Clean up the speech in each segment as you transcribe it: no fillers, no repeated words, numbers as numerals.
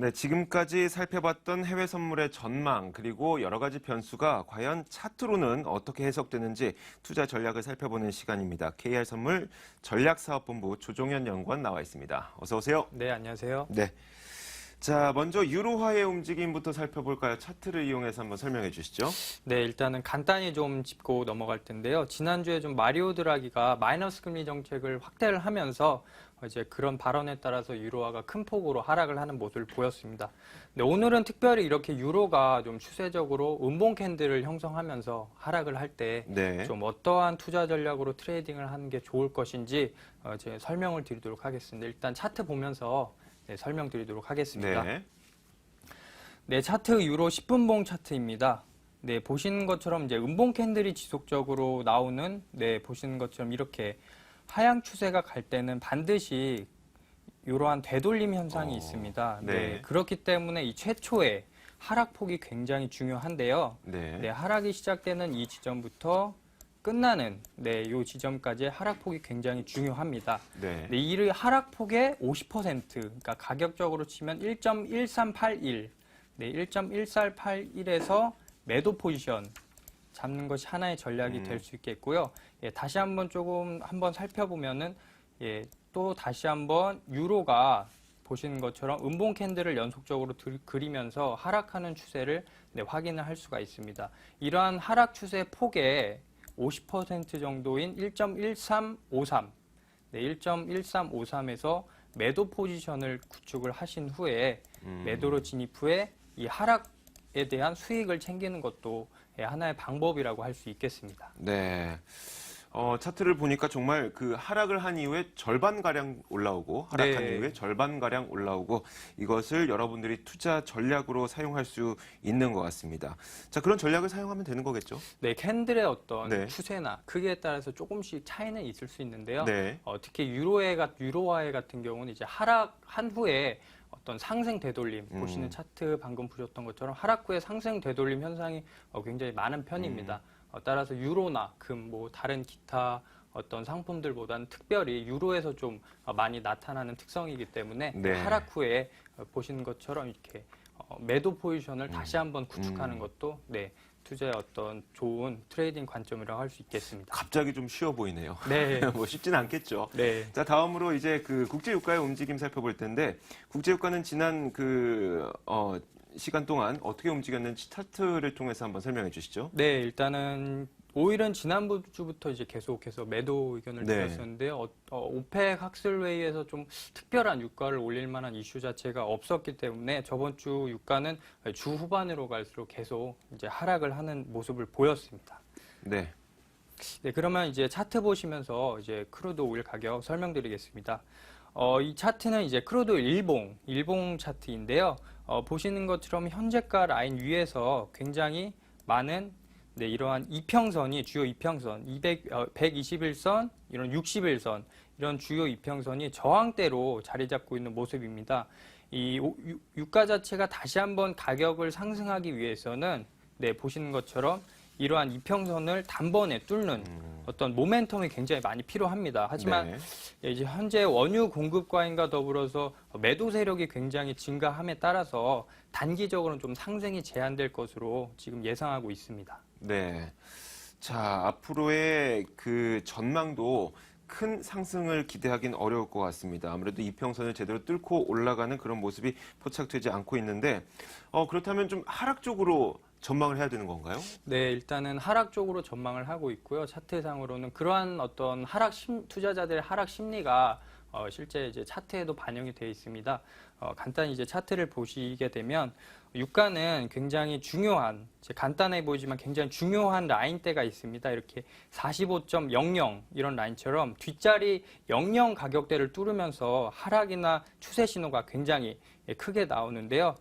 네, 지금까지 살펴봤던 해외 선물의 전망 그리고 여러 가지 변수가 과연 차트로는 어떻게 해석되는지 투자 전략을 살펴보는 시간입니다. KR선물 전략사업본부 조종현 연구원 나와 있습니다. 어서 오세요. 네, 안녕하세요. 네. 자, 먼저 유로화의 움직임부터 살펴볼까요? 차트를 이용해서 한번 설명해 주시죠. 네, 일단은 간단히 좀 짚고 넘어갈 텐데요. 지난주에 좀 마리오 드라기가 마이너스 금리 정책을 확대를 하면서 이제 그런 발언에 따라서 유로화가 큰 폭으로 하락을 하는 모습을 보였습니다. 네, 오늘은 특별히 이렇게 유로가 좀 추세적으로 음봉 캔들을 형성하면서 하락을 할 때 좀 어떠한 투자 전략으로 트레이딩을 하는 게 좋을 것인지 제가 설명을 드리도록 하겠습니다. 일단 차트 보면서 설명드리도록 하겠습니다. 네, 차트 유로 10분봉 차트입니다. 네, 보시는 것처럼 이제 음봉 캔들이 지속적으로 나오는, 보시는 것처럼 이렇게 하향 추세가 갈 때는 반드시 이러한 되돌림 현상이 있습니다. 네, 그렇기 때문에 이 최초의 하락폭이 굉장히 중요한데요. 네, 하락이 시작되는 이 지점부터 끝나는 이 지점까지의 하락폭이 굉장히 중요합니다. 이 하락폭의 50%, 그러니까 가격적으로 치면 1.1381, 1.1481에서 매도 포지션 잡는 것이 하나의 전략이 될 수 있겠고요. 다시 한번 한번 살펴보면은 또 다시 한번 유로가 보시는 것처럼 음봉 캔들을 연속적으로 그리면서 하락하는 추세를 확인을 할 수가 있습니다. 이러한 하락 추세 폭의 50% 정도인 1.1353, 1.1353에서 매도 포지션을 구축을 하신 후에 매도로 진입 후에 이 하락에 대한 수익을 챙기는 것도 하나의 방법이라고 할 수 있겠습니다. 네. 차트를 보니까 정말 그 하락을 한 이후에 절반가량 올라오고 하락한 이후에 절반가량 올라오고 이것을 여러분들이 투자 전략으로 사용할 수 있는 것 같습니다. 자, 그런 전략을 사용하면 되는 거겠죠? 네, 캔들의 어떤 추세나 크기에 따라서 조금씩 차이는 있을 수 있는데요. 특히 유로화해 같은 경우는 이제 하락한 후에 어떤 상승 되돌림, 보시는 차트 방금 보셨던 것처럼 하락 후에 상승 되돌림 현상이 굉장히 많은 편입니다. 따라서 유로나 금, 다른 기타 어떤 상품들보다는 특별히 유로에서 좀 많이 나타나는 특성이기 때문에 하락 후에 보시는 것처럼 이렇게 매도 포지션을 다시 한번 구축하는 것도 투자의 어떤 좋은 트레이딩 관점이라고 할 수 있겠습니다. 갑자기 좀 쉬워 보이네요. 뭐 쉽진 않겠죠. 자, 다음으로 이제 그 국제유가의 움직임 살펴볼 텐데 국제유가는 지난 시간 동안 어떻게 움직였는지 차트를 통해서 한번 설명해 주시죠. 네, 일단은 오일은 지난주부터 이제 계속해서 매도 의견을 드렸었는데요. 오펙 학술회의에서 좀 특별한 유가를 올릴 만한 이슈 자체가 없었기 때문에 저번 주 유가는 주 후반으로 갈수록 계속 이제 하락을 하는 모습을 보였습니다. 네, 그러면 이제 차트 보시면서 이제 크루드 오일 가격 설명드리겠습니다. 이 차트는 이제 크루드 일봉 차트인데요. 보시는 것처럼 현재가 라인 위에서 굉장히 많은 이러한 이평선이 주요 이평선, 121선, 이런 61선, 이런 주요 이평선이 저항대로 자리 잡고 있는 모습입니다. 이 유가 자체가 다시 한번 가격을 상승하기 위해서는 보시는 것처럼 이러한 이평선을 단번에 뚫는 어떤 모멘텀이 굉장히 많이 필요합니다. 하지만 이제 현재 원유 공급 과잉과 더불어서 매도 세력이 굉장히 증가함에 따라서 단기적으로는 좀 상승이 제한될 것으로 지금 예상하고 있습니다. 네. 자, 앞으로의 그 전망도 큰 상승을 기대하긴 어려울 것 같습니다. 아무래도 이평선을 제대로 뚫고 올라가는 그런 모습이 포착되지 않고 있는데 그렇다면 좀 하락 쪽으로 전망을 해야 되는 건가요? 네, 일단은 하락 쪽으로 전망을 하고 있고요. 차트상으로는 그러한 어떤 투자자들의 하락 심리가 실제 이제 차트에도 반영이 되어 있습니다. 간단히 이제 차트를 보시게 되면 유가는 굉장히 중요한, 간단해 보이지만 굉장히 중요한 라인대가 있습니다. 이렇게 45.00 이런 라인처럼 뒷자리 00 가격대를 뚫으면서 하락이나 추세 신호가 굉장히 크게 나오는데요.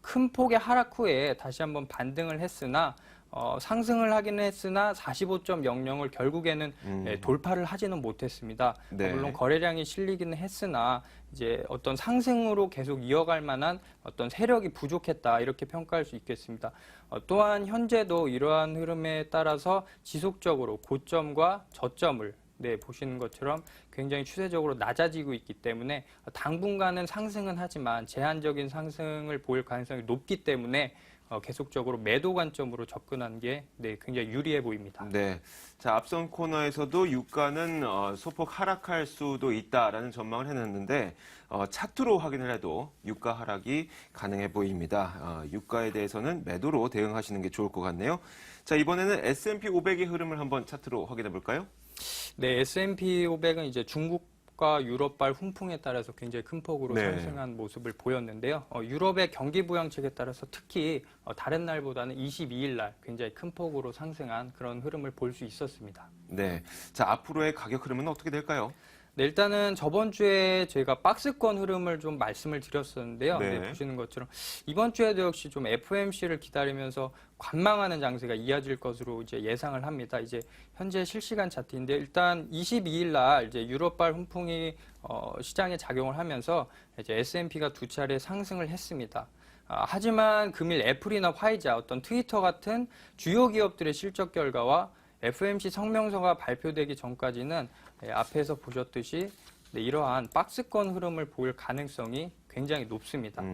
큰 폭의 하락 후에 다시 한번 반등을 했으나 상승을 하기는 했으나 45.00을 결국에는 돌파를 하지는 못했습니다. 물론 거래량이 실리기는 했으나 이제 어떤 상승으로 계속 이어갈 만한 어떤 세력이 부족했다 이렇게 평가할 수 있겠습니다. 또한 현재도 이러한 흐름에 따라서 지속적으로 고점과 저점을 네, 보시는 것처럼 굉장히 추세적으로 낮아지고 있기 때문에 당분간은 상승은 하지만 제한적인 상승을 보일 가능성이 높기 때문에 계속적으로 매도 관점으로 접근하는 게 네, 굉장히 유리해 보입니다. 네. 자, 앞선 코너에서도 유가는 소폭 하락할 수도 있다라는 전망을 해놨는데 차트로 확인을 해도 유가 하락이 가능해 보입니다. 유가에 대해서는 매도로 대응하시는 게 좋을 것 같네요. 자, 이번에는 S&P 500의 흐름을 한번 차트로 확인해 볼까요? 네, S&P 500은 이제 중국과 유럽발 훈풍에 따라서 굉장히 큰 폭으로 네. 상승한 모습을 보였는데요. 유럽의 경기 부양책에 따라서 특히 다른 날보다는 22일 날 굉장히 큰 폭으로 상승한 그런 흐름을 볼 수 있었습니다. 네. 자, 앞으로의 가격 흐름은 어떻게 될까요? 네, 일단은 저번 주에 저희가 박스권 흐름을 좀 말씀을 드렸었는데요. 네. 네, 보시는 것처럼 이번 주에도 역시 좀 FOMC를 기다리면서 관망하는 장세가 이어질 것으로 이제 예상을 합니다. 이제 현재 실시간 차트인데 일단 22일 날 이제 유럽발 훈풍이 시장에 작용을 하면서 이제 S&P가 두 차례 상승을 했습니다. 하지만 금일 애플이나 화이자, 어떤 트위터 같은 주요 기업들의 실적 결과와 FOMC 성명서가 발표되기 전까지는 앞에서 보셨듯이 이러한 박스권 흐름을 보일 가능성이 굉장히 높습니다.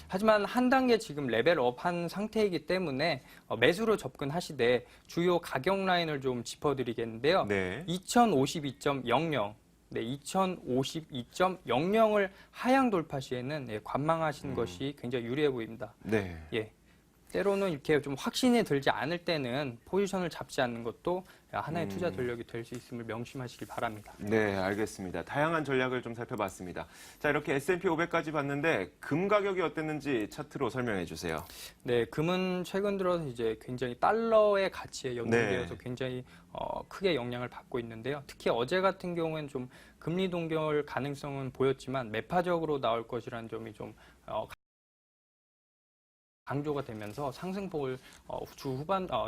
하지만 한 단계 지금 레벨업한 상태이기 때문에 매수로 접근하시되 주요 가격 라인을 좀 짚어드리겠는데요. 네. 2052.00 네, 2052.00을 하향 돌파 시에는 관망하시는 것이 굉장히 유리해 보입니다. 네. 예. 때로는 이렇게 좀 확신이 들지 않을 때는 포지션을 잡지 않는 것도 하나의 투자 전략이 될 수 있음을 명심하시길 바랍니다. 네, 알겠습니다. 다양한 전략을 좀 살펴봤습니다. 자, 이렇게 S&P 500까지 봤는데 금 가격이 어땠는지 차트로 설명해 주세요. 네, 금은 최근 들어서 이제 굉장히 달러의 가치에 연동되어서 굉장히 크게 영향을 받고 있는데요. 특히 어제 같은 경우에는 좀 금리 동결 가능성은 보였지만 매파적으로 나올 것이라는 점이 좀 강조가 되면서 상승폭을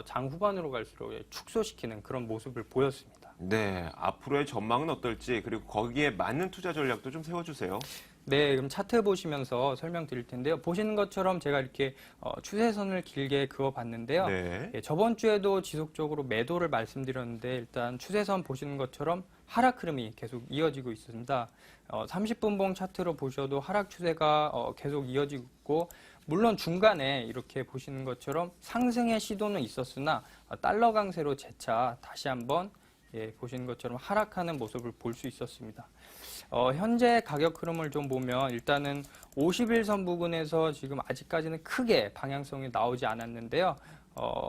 장 후반으로 갈수록 축소시키는 그런 모습을 보였습니다. 네, 앞으로의 전망은 어떨지 그리고 거기에 맞는 투자 전략도 좀 세워주세요. 네, 그럼 차트 보시면서 설명드릴 텐데요. 보시는 것처럼 제가 이렇게 추세선을 길게 그어봤는데요. 네. 예, 저번 주에도 지속적으로 매도를 말씀드렸는데 일단 추세선 보시는 것처럼 하락 흐름이 계속 이어지고 있습니다. 30분봉 차트로 보셔도 하락 추세가 계속 이어지고 있고 물론 중간에 이렇게 보시는 것처럼 상승의 시도는 있었으나 달러 강세로 재차 다시 한번 보시는 것처럼 하락하는 모습을 볼 수 있었습니다. 현재 가격 흐름을 좀 보면 일단은 51선 부근에서 지금 아직까지는 크게 방향성이 나오지 않았는데요.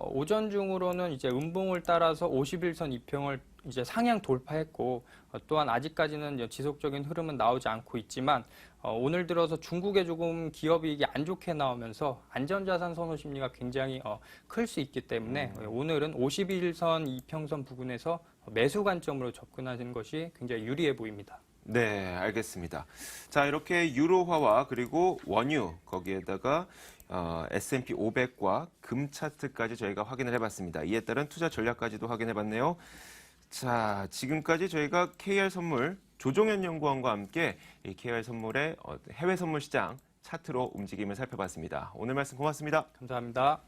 오전 중으로는 이제 음봉을 따라서 51선 이평을 이제 상향 돌파했고 또한 아직까지는 지속적인 흐름은 나오지 않고 있지만 오늘 들어서 중국의 조금 기업이익이 안 좋게 나오면서 안전자산 선호 심리가 굉장히 클 수 있기 때문에 오늘은 51선 이평선 부근에서 매수 관점으로 접근하는 것이 굉장히 유리해 보입니다. 네, 알겠습니다. 자, 이렇게 유로화와 그리고 원유 거기에다가 S&P 500과 금 차트까지 저희가 확인을 해봤습니다. 이에 따른 투자 전략까지도 확인해봤네요. 자, 지금까지 저희가 KR 선물 조종현 연구원과 함께 이 KR 선물의 해외 선물 시장 차트로 움직임을 살펴봤습니다. 오늘 말씀 고맙습니다. 감사합니다.